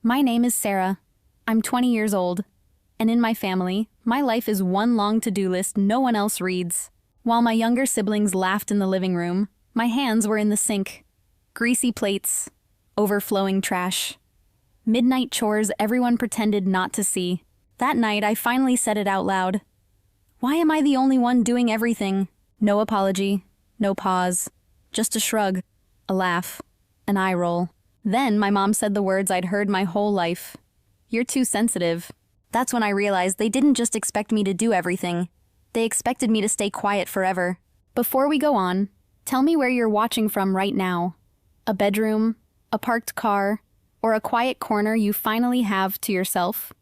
My name is Sarah. I'm 20 years old. And in my family, my life is one long to-do list no one else reads. While my younger siblings laughed in the living room, my hands were in the sink. Greasy plates, overflowing trash. Midnight chores everyone pretended not to see. That night, I finally said it out loud. Why am I the only one doing everything? No apology, no pause, just a shrug, a laugh, an eye roll. Then my mom said the words I'd heard my whole life. You're too sensitive. That's when I realized they didn't just expect me to do everything. They expected me to stay quiet forever. Before we go on, tell me where you're watching from right now. A bedroom, a parked car, or a quiet corner you finally have to yourself?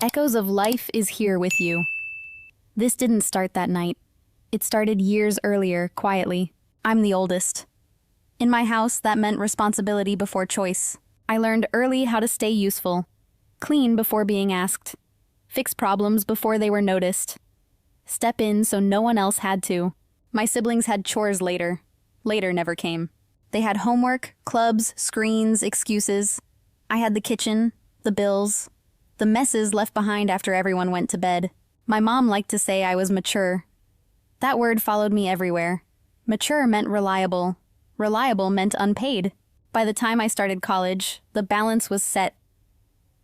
Echoes of life is here with you. This didn't start that night. It started years earlier, quietly. I'm the oldest. In my house, that meant responsibility before choice. I learned early how to stay useful. Clean before being asked. Fix problems before they were noticed. Step in so no one else had to. My siblings had chores later. Later never came. They had homework, clubs, screens, excuses. I had the kitchen, the bills, the messes left behind after everyone went to bed. My mom liked to say I was mature. That word followed me everywhere. Mature meant reliable. Reliable meant unpaid. By the time I started college, the balance was set.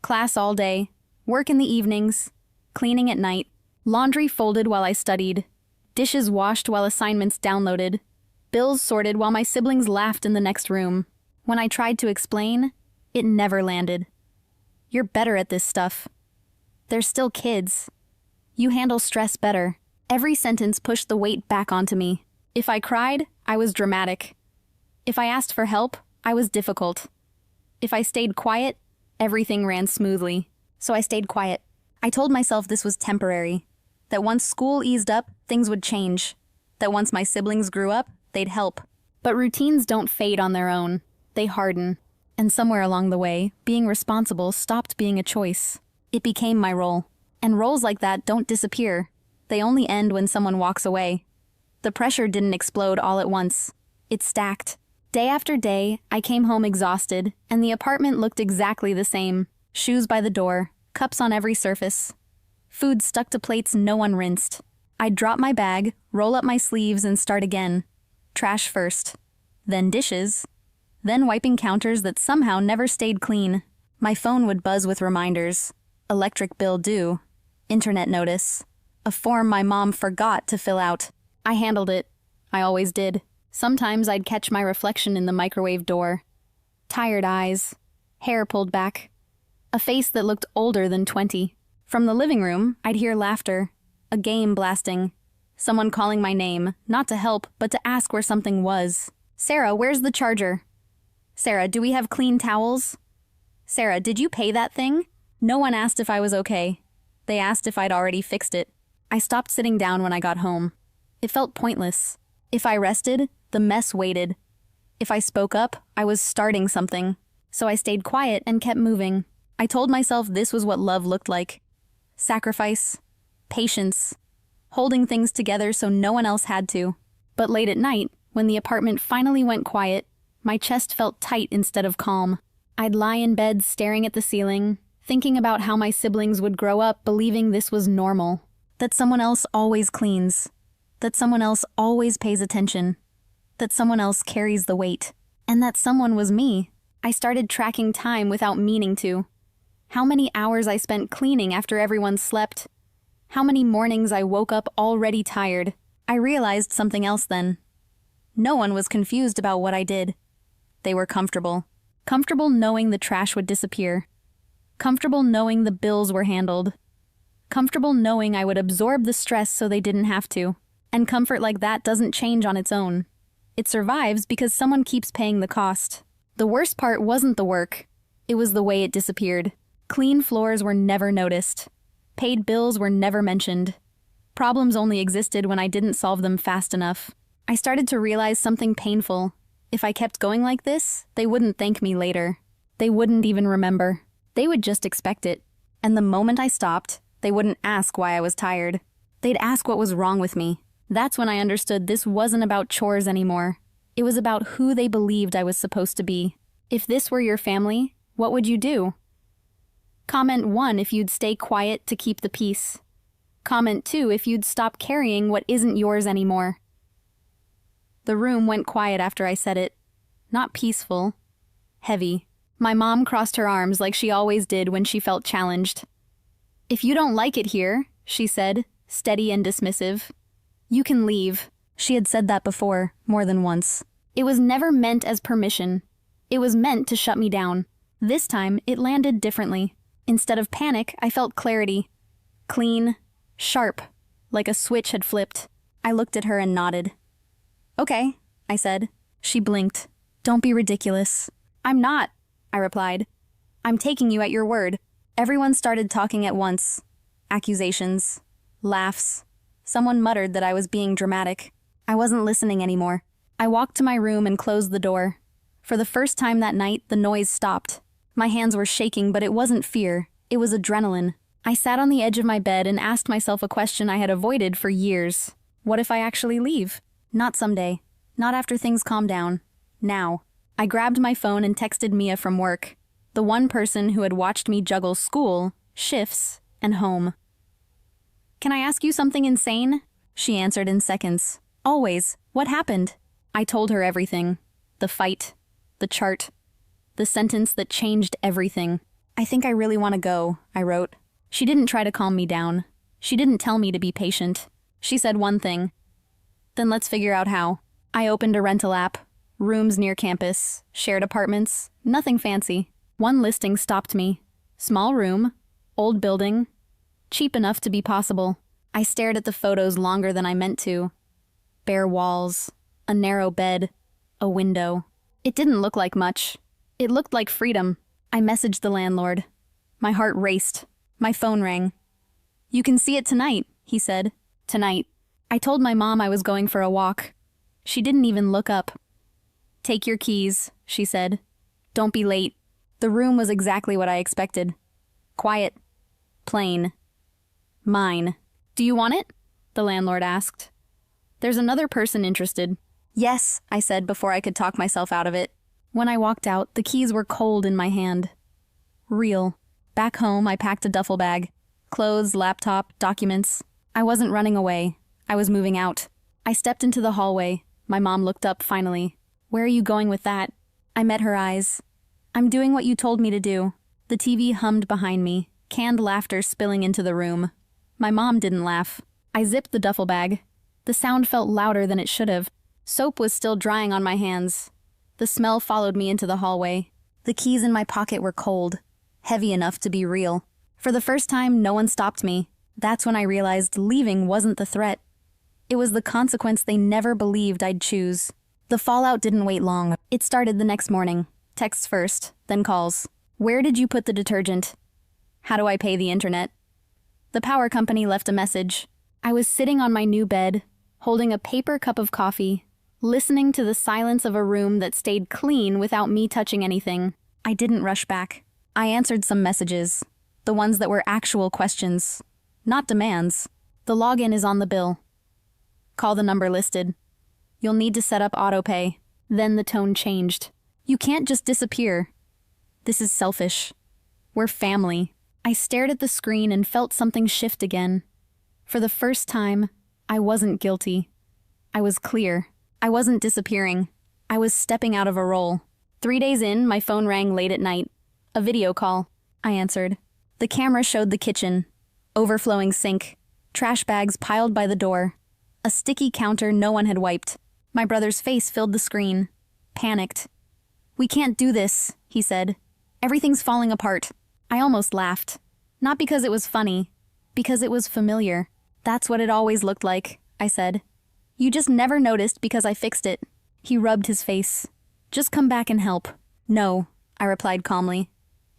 Class all day, work in the evenings, cleaning at night, laundry folded while I studied, dishes washed while assignments downloaded, bills sorted while my siblings laughed in the next room. When I tried to explain, it never landed. You're better at this stuff. They're still kids. You handle stress better. Every sentence pushed the weight back onto me. If I cried, I was dramatic. If I asked for help, I was difficult. If I stayed quiet, everything ran smoothly. So I stayed quiet. I told myself this was temporary. That once school eased up, things would change. That once my siblings grew up, they'd help. But routines don't fade on their own. They harden. And somewhere along the way, being responsible stopped being a choice. It became my role. And roles like that don't disappear. They only end when someone walks away. The pressure didn't explode all at once. It stacked. Day after day, I came home exhausted, and the apartment looked exactly the same. Shoes by the door, cups on every surface. Food stuck to plates no one rinsed. I'd drop my bag, roll up my sleeves, and start again. Trash first. Then dishes. Then wiping counters that somehow never stayed clean. My phone would buzz with reminders. Electric bill due. Internet notice. A form my mom forgot to fill out. I handled it. I always did. Sometimes I'd catch my reflection in the microwave door. Tired eyes. Hair pulled back. A face that looked older than 20. From the living room, I'd hear laughter. A game blasting. Someone calling my name, not to help, but to ask where something was. Sarah, where's the charger? Sarah, do we have clean towels? Sarah, did you pay that thing? No one asked if I was okay. They asked if I'd already fixed it. I stopped sitting down when I got home. It felt pointless. If I rested, the mess waited. If I spoke up, I was starting something. So I stayed quiet and kept moving. I told myself this was what love looked like. Sacrifice. Patience. Holding things together so no one else had to. But late at night, when the apartment finally went quiet, my chest felt tight instead of calm. I'd lie in bed staring at the ceiling, thinking about how my siblings would grow up believing this was normal. That someone else always cleans. That someone else always pays attention. That someone else carries the weight. And that someone was me. I started tracking time without meaning to. How many hours I spent cleaning after everyone slept. How many mornings I woke up already tired. I realized something else then. No one was confused about what I did. They were comfortable. Comfortable knowing the trash would disappear. Comfortable knowing the bills were handled. Comfortable knowing I would absorb the stress so they didn't have to. And comfort like that doesn't change on its own. It survives because someone keeps paying the cost. The worst part wasn't the work. It was the way it disappeared. Clean floors were never noticed. Paid bills were never mentioned. Problems only existed when I didn't solve them fast enough. I started to realize something painful. If I kept going like this, they wouldn't thank me later. They wouldn't even remember. They would just expect it. And the moment I stopped, they wouldn't ask why I was tired. They'd ask what was wrong with me. That's when I understood this wasn't about chores anymore. It was about who they believed I was supposed to be. If this were your family, What would you do? Comment 1 if you'd stay quiet to keep the peace. Comment 2 if you'd stop carrying what isn't yours anymore. The room went quiet after I said it. Not peaceful. Heavy. My mom crossed her arms like she always did when she felt challenged. If you don't like it here, she said, steady and dismissive, you can leave. She had said that before, more than once. It was never meant as permission. It was meant to shut me down. This time, it landed differently. Instead of panic, I felt clarity. Clean, sharp, like a switch had flipped. I looked at her and nodded. Okay, I said. She blinked. Don't be ridiculous. I'm not, I replied. I'm taking you at your word. Everyone started talking at once. Accusations. Laughs. Someone muttered that I was being dramatic. I wasn't listening anymore. I walked to my room and closed the door. For the first time that night, the noise stopped. My hands were shaking, but it wasn't fear. It was adrenaline. I sat on the edge of my bed and asked myself a question I had avoided for years. What if I actually leave? Not someday. Not after things calm down. Now. I grabbed my phone and texted Mia from work, the one person who had watched me juggle school, shifts, and home. Can I ask you something insane? She answered in seconds. Always. What happened? I told her everything. The fight. The chart. The sentence that changed everything. I think I really want to go, I wrote. She didn't try to calm me down. She didn't tell me to be patient. She said one thing. Then let's figure out how. I opened a rental app. Rooms near campus. Shared apartments. Nothing fancy. One listing stopped me. Small room. Old building. Cheap enough to be possible. I stared at the photos longer than I meant to. Bare walls. A narrow bed. A window. It didn't look like much. It looked like freedom. I messaged the landlord. My heart raced. My phone rang. You can see it tonight, he said. Tonight. I told my mom I was going for a walk. She didn't even look up. Take your keys, she said. Don't be late. The room was exactly what I expected. Quiet. Plain. Mine. Do you want it? The landlord asked. There's another person interested. Yes, I said before I could talk myself out of it. When I walked out, the keys were cold in my hand. Real. Back home, I packed a duffel bag. Clothes, laptop, documents. I wasn't running away. I was moving out. I stepped into the hallway. My mom looked up finally. Where are you going with that? I met her eyes. I'm doing what you told me to do. The TV hummed behind me, canned laughter spilling into the room. My mom didn't laugh. I zipped the duffel bag. The sound felt louder than it should have. Soap was still drying on my hands. The smell followed me into the hallway. The keys in my pocket were cold, heavy enough to be real. For the first time, no one stopped me. That's when I realized leaving wasn't the threat. It was the consequence they never believed I'd choose. The fallout didn't wait long. It started the next morning. Texts first, then calls. Where did you put the detergent? How do I pay the internet? The power company left a message. I was sitting on my new bed, holding a paper cup of coffee, listening to the silence of a room that stayed clean without me touching anything. I didn't rush back. I answered some messages, the ones that were actual questions, not demands. The login is on the bill. Call the number listed. You'll need to set up autopay. Then the tone changed. You can't just disappear. This is selfish. We're family. I stared at the screen and felt something shift again. For the first time, I wasn't guilty. I was clear. I wasn't disappearing. I was stepping out of a role. 3 days in, my phone rang late at night. A video call. I answered. The camera showed the kitchen. Overflowing sink. Trash bags piled by the door. A sticky counter no one had wiped. My brother's face filled the screen. Panicked. We can't do this, he said. Everything's falling apart. I almost laughed. Not because it was funny. Because it was familiar. That's what it always looked like, I said. You just never noticed because I fixed it. He rubbed his face. Just come back and help. No, I replied calmly.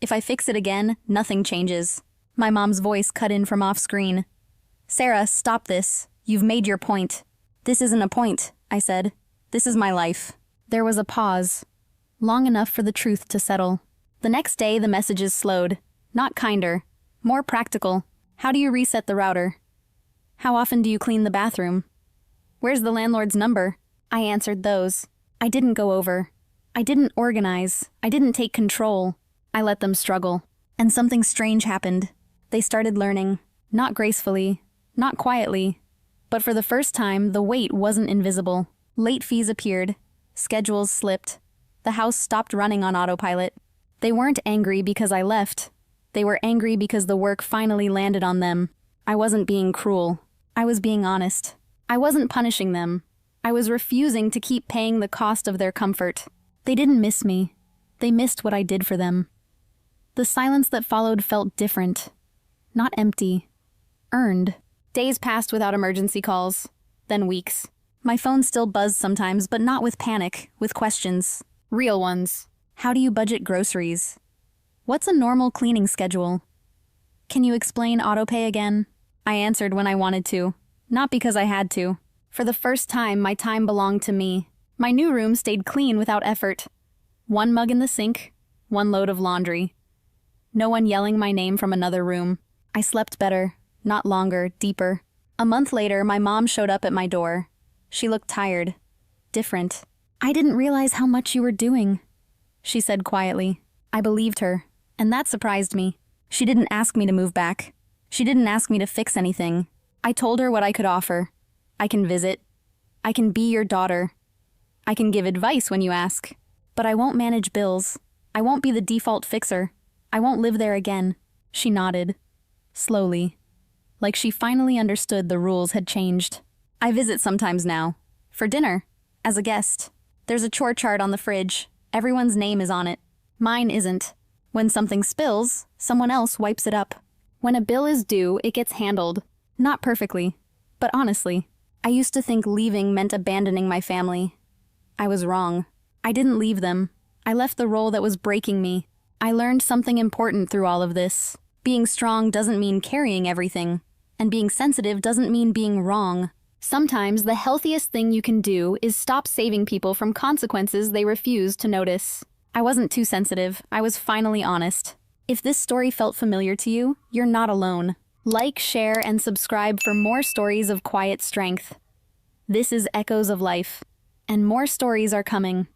If I fix it again, nothing changes. My mom's voice cut in from off-screen. Sarah, stop this. You've made your point. This isn't a point, I said. This is my life. There was a pause. Long enough for the truth to settle. The next day, the messages slowed. Not kinder. More practical. How do you reset the router? How often do you clean the bathroom? Where's the landlord's number? I answered those. I didn't go over. I didn't organize. I didn't take control. I let them struggle. And something strange happened. They started learning. Not gracefully, not quietly. But for the first time, the weight wasn't invisible. Late fees appeared. Schedules slipped. The house stopped running on autopilot. They weren't angry because I left. They were angry because the work finally landed on them. I wasn't being cruel. I was being honest. I wasn't punishing them. I was refusing to keep paying the cost of their comfort. They didn't miss me. They missed what I did for them. The silence that followed felt different. Not empty. Earned. Days passed without emergency calls. Then weeks. My phone still buzzed sometimes, but not with panic, with questions. Real ones. How do you budget groceries? What's a normal cleaning schedule? Can you explain autopay again? I answered when I wanted to. Not because I had to. For the first time, my time belonged to me. My new room stayed clean without effort. One mug in the sink, one load of laundry. No one yelling my name from another room. I slept better, not longer, deeper. A month later, my mom showed up at my door. She looked tired. Different. I didn't realize how much you were doing, she said quietly. I believed her, and that surprised me. She didn't ask me to move back. She didn't ask me to fix anything. I told her what I could offer. I can visit. I can be your daughter. I can give advice when you ask. But I won't manage bills. I won't be the default fixer. I won't live there again. She nodded. Slowly. Like she finally understood the rules had changed. I visit sometimes now. For dinner. As a guest. There's a chore chart on the fridge. Everyone's name is on it. Mine isn't. When something spills, someone else wipes it up. When a bill is due, it gets handled. Not perfectly, but honestly. I used to think leaving meant abandoning my family. I was wrong. I didn't leave them. I left the role that was breaking me. I learned something important through all of this. Being strong doesn't mean carrying everything. And being sensitive doesn't mean being wrong. Sometimes the healthiest thing you can do is stop saving people from consequences they refuse to notice. I wasn't too sensitive. I was finally honest. If this story felt familiar to you, you're not alone. Like, share, and subscribe for more stories of quiet strength. This is Echoes of Life, and more stories are coming.